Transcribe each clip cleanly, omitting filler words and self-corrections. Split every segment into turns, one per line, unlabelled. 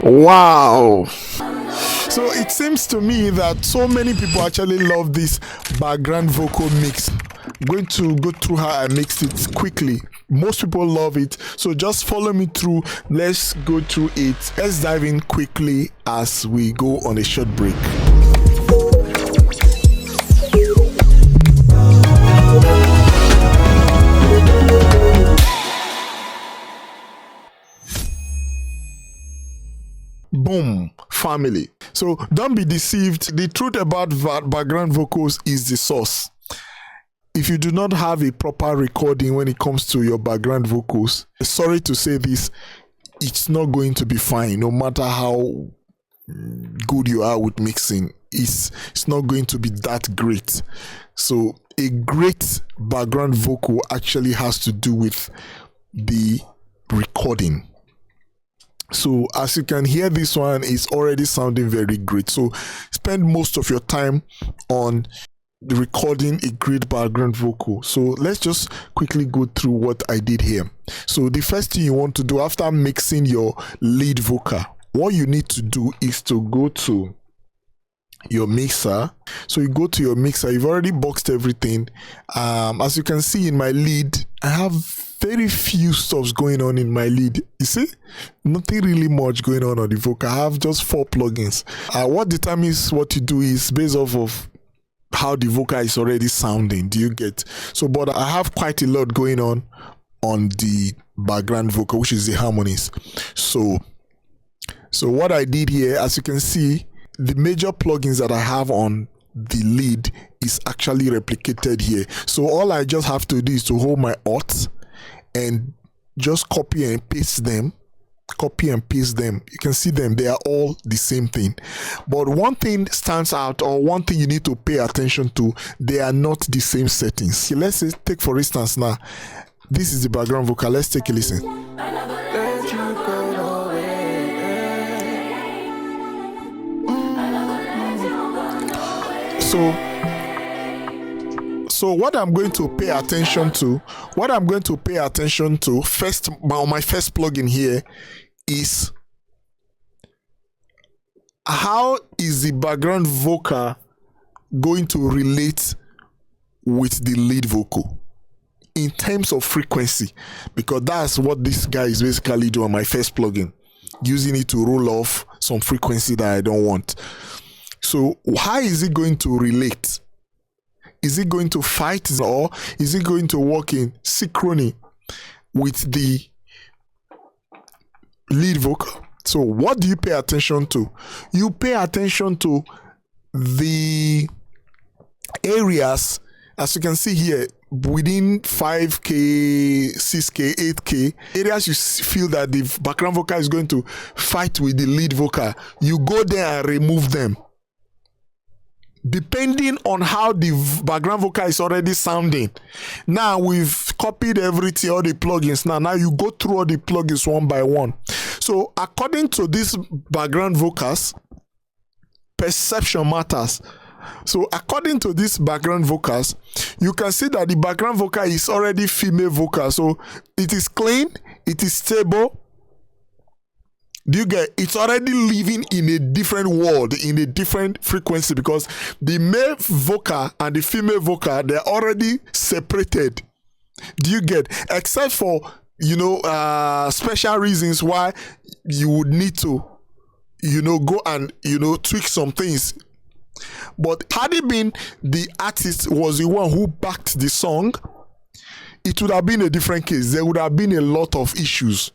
Wow. So it seems to me that so many people actually love this background vocal mix. I'm going to go through how I mixed it quickly. Most people love it, so just follow me through. Let's go through it. Let's dive in quickly as we go on a short break. Boom, family. So don't be deceived. The truth about background vocals is the source. If you do not have a proper recording when it comes to your background vocals, sorry to say this, it's not going to be fine. No matter how good you are with mixing, it's not going to be that great. So a great background vocal actually has to do with the recording. So as you can hear, this one is already sounding very great. So spend most of your time on recording a great background vocal. So let's just quickly go through what I did here. So the first thing you want to do after mixing your lead vocal, what you need to do is to go to your mixer. So you go to your mixer, you've already boxed everything. As you can see in my lead, I have very few stuffs going on in my lead. You see, nothing really much going on the vocal. I have just 4 plugins. What determines what you do is based off of how the vocal is already sounding. Do you get? So, but I have quite a lot going on the background vocal, which is the harmonies. So what I did here, as you can see, the major plugins that I have on the lead is actually replicated here. So all I just have to do is to hold my Alt and just copy and paste them. You can see them, they are all the same thing. But one thing stands out, or one thing you need to pay attention to, they are not the same settings. So let's say, take for instance now, this is the background vocal. Let's take a listen. So what I'm going to pay attention to, first, my first plugin here is how is the background vocal going to relate with the lead vocal in terms of frequency, because that's what this guy is basically doing. My first plugin, using it to roll off some frequency that I don't want. So how is it going to relate? Is it going to fight, or is it going to work in synchrony with the lead vocal? So what do you pay attention to? You pay attention to the areas, as you can see here, within 5K, 6K, 8K, areas you feel that the background vocal is going to fight with the lead vocal. You go there and remove them, depending on how the background vocal is already sounding. Now we've copied everything, all the plugins. Now you go through all the plugins one by one. So according to these background vocals, perception matters. So according to these background vocals, you can see that the background vocal is already female vocal. So it is clean, it is stable. Do you get? It's already living in a different world, in a different frequency, because the male vocal and the female vocal, they're already separated. Do you get? Except for, special reasons why you would need to, go and, tweak some things. But had it been the artist was the one who backed the song, it would have been a different case. There would have been a lot of issues,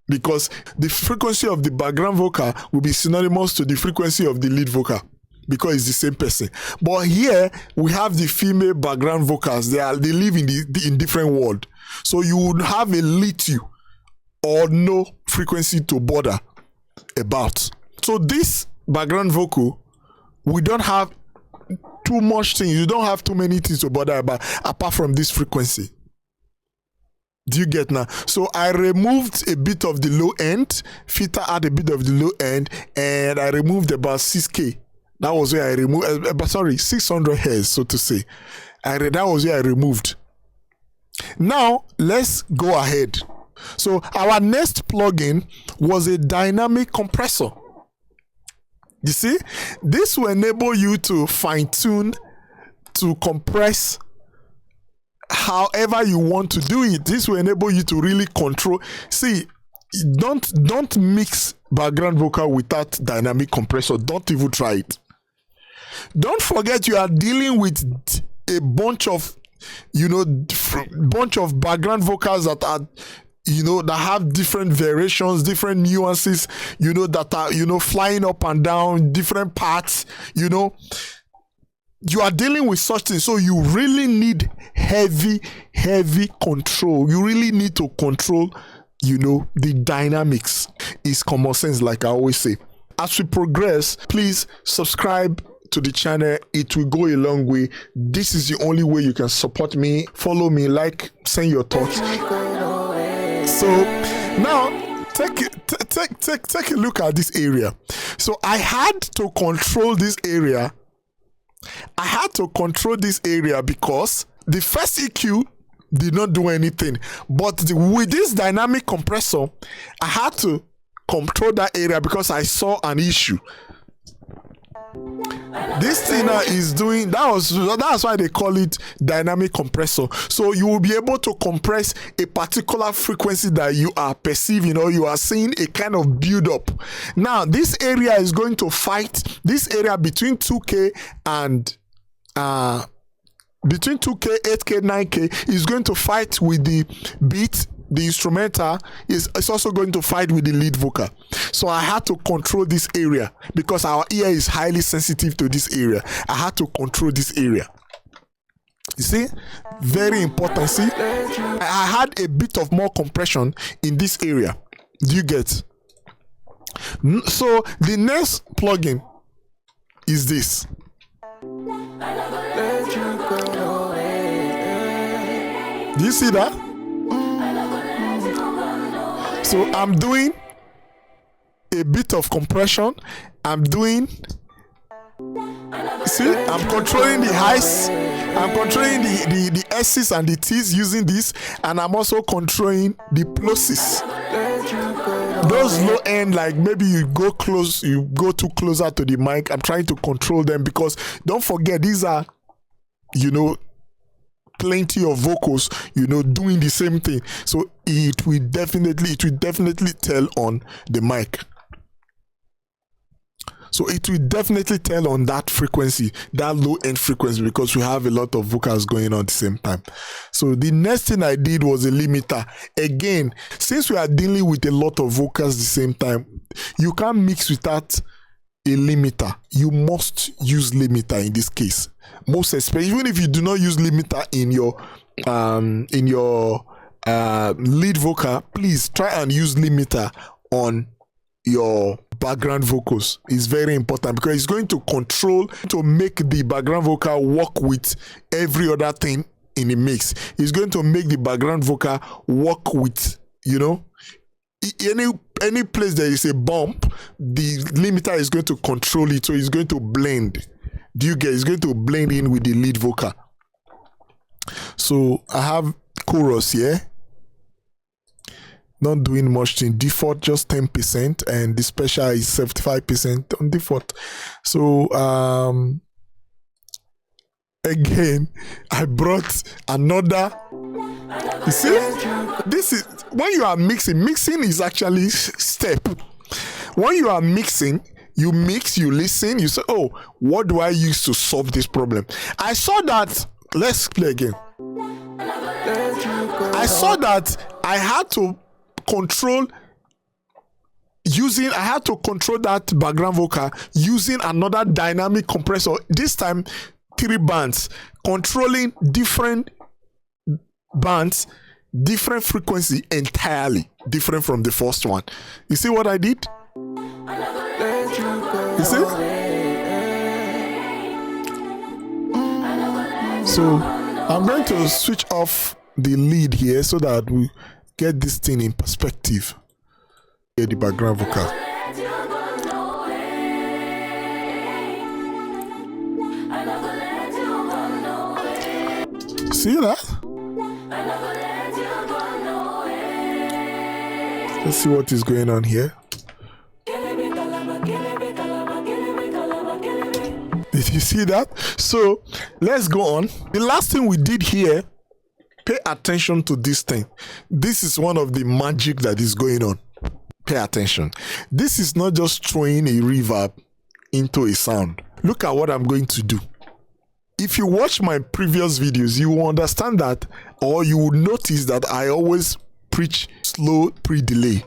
because the frequency of the background vocal will be synonymous to the frequency of the lead vocal, because it's the same person. But here we have the female background vocals. They live in different world. So you would have a little or no frequency to bother about. So this background vocal, we don't have too much things. You don't have too many things to bother about apart from this frequency. Do you get now? So I removed a bit of the low end, filter out a bit of the low end, and I removed about 6K. That was where I removed, 600 Hz, so to say. That was where I removed. Now, let's go ahead. So our next plugin was a dynamic compressor. You see, this will enable you to fine-tune, to compress however you want to do it. This will enable you to really control. See, don't mix background vocal without dynamic compressor. Don't even try it. Don't forget you are dealing with a bunch of, bunch of background vocals that are, that have different variations, different nuances, that are, flying up and down, different parts, you are dealing with such things. So you really need heavy control. You really need to control, the dynamics. Is common sense, like I always say. As we progress, please subscribe to the channel. It will go a long way. This is the only way you can support me. Follow me, like, send your thoughts. So now take a look at this area. So I had to control this area. Because the first EQ did not do anything, but with this dynamic compressor, I had to control that area because I saw an issue. This thing is doing that's why they call it dynamic compressor. So you will be able to compress a particular frequency that you are perceiving, or you are seeing a kind of build up. Now this area is going to fight, this area between 2K and between 2K, 8K, 9K is going to fight with the beat. The instrumental is also going to fight with the lead vocal. So I had to control this area because our ear is highly sensitive to this area. I had to control this area. You see, very important. See, I had a bit of more compression in this area. Do you get? So the next plugin is this. Do you see that? So I'm doing a bit of compression. I'm controlling the highs. I'm controlling the S's and the T's using this, and I'm also controlling the plosives. Those low end, like maybe you go too closer to the mic. I'm trying to control them because don't forget these are, plenty of vocals, doing the same thing. So it will definitely tell on the mic. So it will definitely tell on that frequency, that low end frequency, because we have a lot of vocals going on at the same time. So the next thing I did was a limiter. Again, since we are dealing with a lot of vocals at the same time, you can't mix without a limiter. You must use limiter in this case. Most especially, even if you do not use limiter in your lead vocal, please try and use limiter on your background vocals. It's very important because it's going to control, to make the background vocal work with every other thing in the mix. It's going to make the background vocal work with, any place there is a bump, the limiter is going to control it, so it's going to blend. Do you get? It's going to blend in with the lead vocal. So I have chorus here. Not doing much thing. Default just 10%, and the special is 75% on default. So again, I brought another. You see, this is when you are mixing. Mixing is actually step. When you are mixing, you mix, you listen, you say, oh, what do I use to solve this problem? I saw that. Let's play again. I saw that I had to control that background vocal using another dynamic compressor. This time 3 bands, controlling different bands, different frequency, entirely different from the first one. You see what I did? You see? So I'm going to switch off the lead here so that we get this thing in perspective. Get the background vocal. See that? Let's see what is going on here. Did you see that? So let's go on. The last thing we did here, pay attention to this thing. This is one of the magic that is going on. Pay attention. This is not just throwing a reverb into a sound. Look at what I'm going to do. If you watch my previous videos, you will understand that, or you will notice that I always preach slow pre-delay.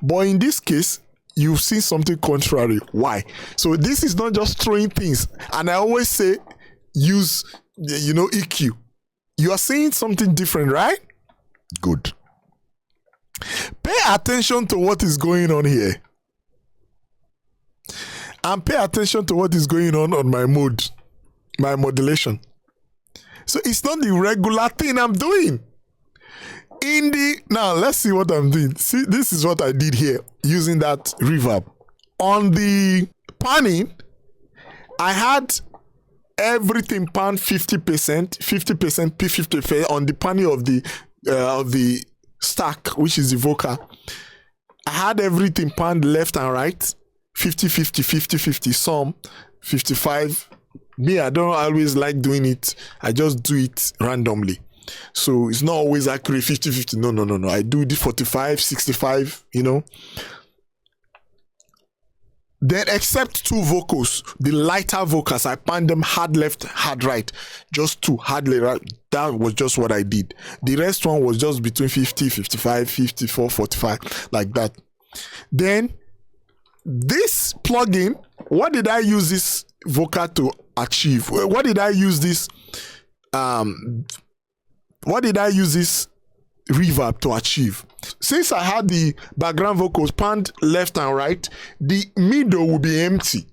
But in this case, you've seen something contrary. Why? So this is not just throwing things. And I always say, use, EQ. You are saying something different, right? Good. Pay attention to what is going on here. And pay attention to what is going on my mode, my modulation. So it's not the regular thing I'm doing. Now let's see what I'm doing. See, this is what I did here using that reverb. On the panning, I had everything panned 50%, 50% P50 on the panning of the stack, which is the vocal. I had everything panned left and right, 50-50, 50-50, some 55. Me, I don't always like doing it. I just do it randomly. So it's not always accurate 50-50. No. I do the 45, 65, Then except two vocals, the lighter vocals, I pan them hard left, hard right. Just two, hard right. That was just what I did. The rest one was just between 50, 55, 54, 45, like that. Then this plugin, what did I use this vocal to achieve? What did I use this reverb to achieve? Since I had the background vocals panned left and right, the middle will be empty.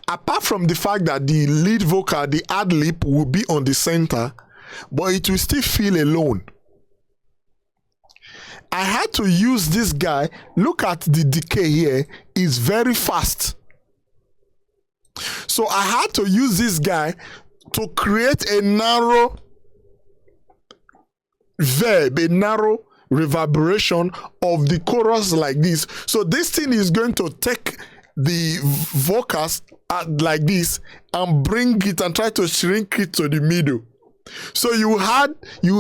Apart from the fact that the lead vocal, the ad lib, will be on the center, but it will still feel alone. I had to use this guy. Look at the decay here. It's very fast. So I had to use this guy to create a narrow verb, a narrow reverberation of the chorus like this. So this thing is going to take the vocals like this and bring it and try to shrink it to the middle. So you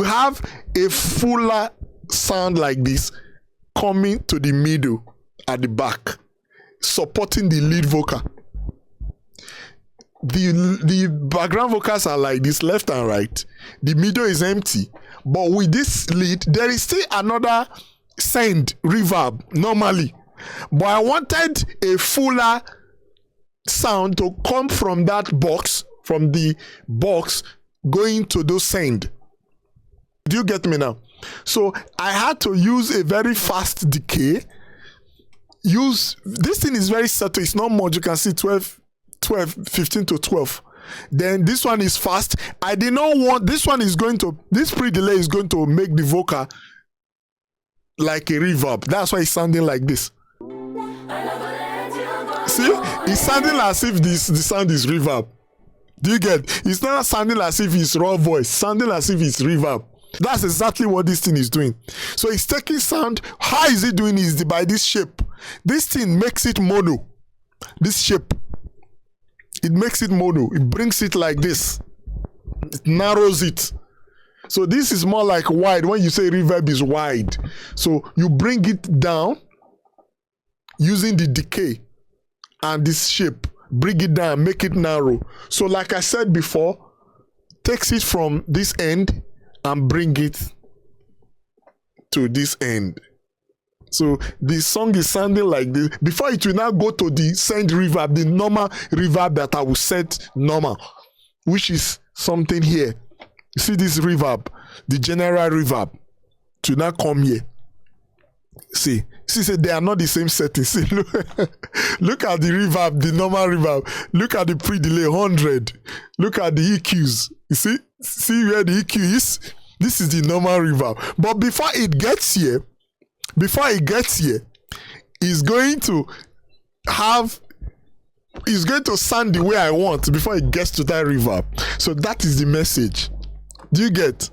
have a fuller sound like this coming to the middle at the back, supporting the lead vocal. The background vocals are like this, left and right. The middle is empty. But with this lead, there is still another send reverb normally. But I wanted a fuller sound to come from that box, from the box going to those send. Do you get me now? So I had to use a very fast decay. This thing is very subtle. It's not much. You can see 15 to 12. Then this one is fast. I did not want this pre-delay is going to make the vocal like a reverb. That's why it's sounding like this. See, it's sounding as if the sound is reverb. Do you get? It's not sounding as if it's raw voice, sounding as if it's reverb. That's exactly what this thing is doing. So it's taking sound. How is it doing? Is by this shape. This thing makes it mono. This shape. It makes it mono. It brings it like this. It narrows it. So this is more like wide. When you say reverb is wide. So you bring it down using the decay and this shape. Bring it down, make it narrow. So like I said before, takes it from this end and bring it to this end. So the song is sounding like this. Before it will now go to the send reverb, the normal reverb that I will set normal, which is something here. You see this reverb, the general reverb, to now come here. See, they are not the same settings. See, look at the reverb, the normal reverb. Look at the pre-delay 100. Look at the EQs. You see where the EQ is? This is the normal reverb. But before it gets here, it's going to sound the way I want before it gets to that reverb. So that is the message. Do you get?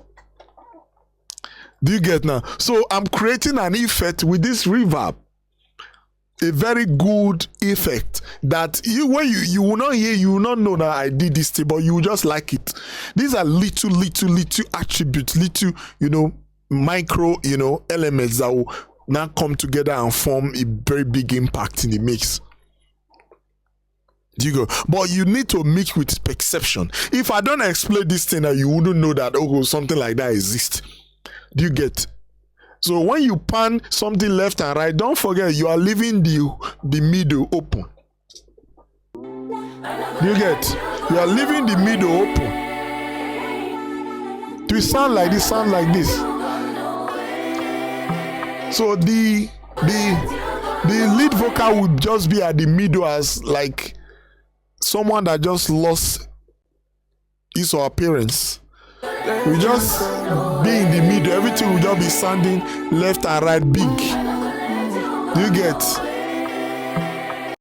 Do you get now? So I'm creating an effect with this reverb. A very good effect that you will not hear, you will not know that I did this thing, but you will just like it. These are little attributes, little, micro, elements that will now come together and form a very big impact in the mix. Do you go? But you need to mix with perception. If I don't explain this thing, you wouldn't know that something like that exists. Do you get? So when you pan something left and right, don't forget you are leaving the middle open. Do you get? You are leaving the middle open. To sound like this, sound like this. So the lead vocal would just be at the middle as like someone that just lost his or her parents. We just be in the middle. Everything will just be sounding left and right big. Do you get?